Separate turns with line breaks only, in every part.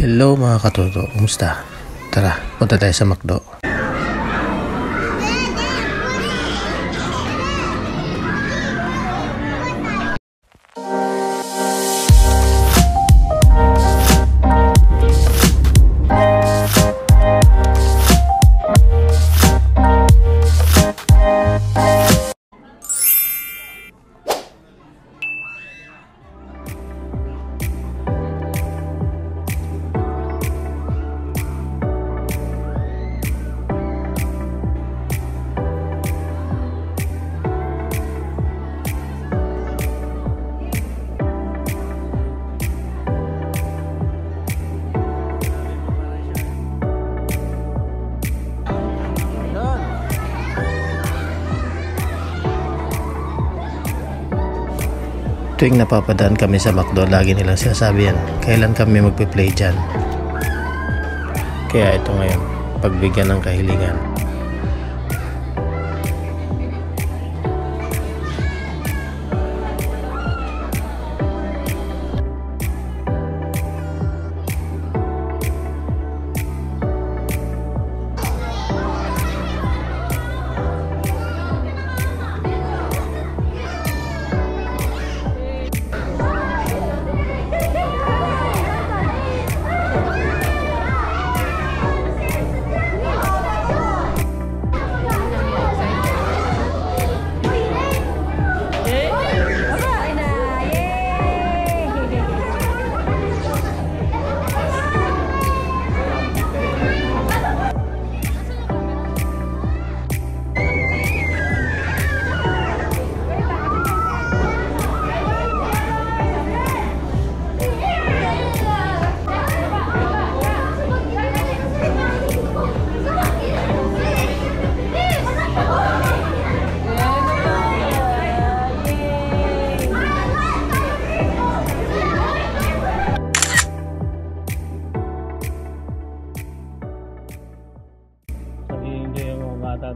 Hello mga katoto, kumusta? Tara, punta tayo sa McDo. Tuwing napapadaan kami sa McDo, lagi nilang sinasabi yan, kailan kami magpe-play dyan. Kaya ito ngayon, pagbigyan ng kahilingan.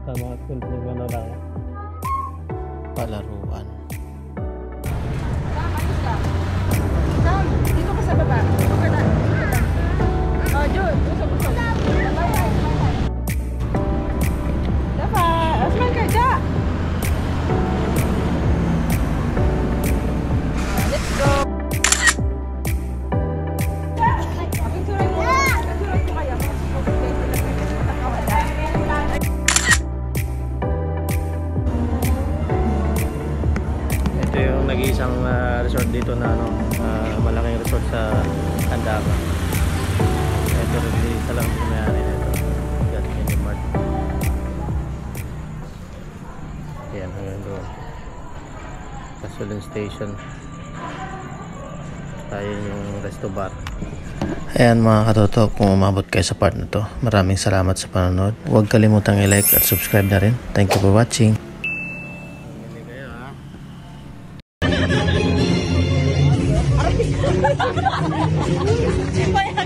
Sa mga school na ano lang palaruan.
Sam, dito ka sa baba. Dito ka na. Oh, Jun, usap. Dafa, asman ka dyan. Let's go.
Nag-iisang resort dito na malaking resort sa Candaba. Ito rin isa lang pumayari nito. Gat Minimart. Yan hanggang doon. Gasoline station. Tayo yung resto bar. Ayan mga katoto, kung umabot kayo sa part na to, maraming salamat sa panonood. Huwag kalimutang i-like at subscribe na rin. Thank you for watching.
Bye.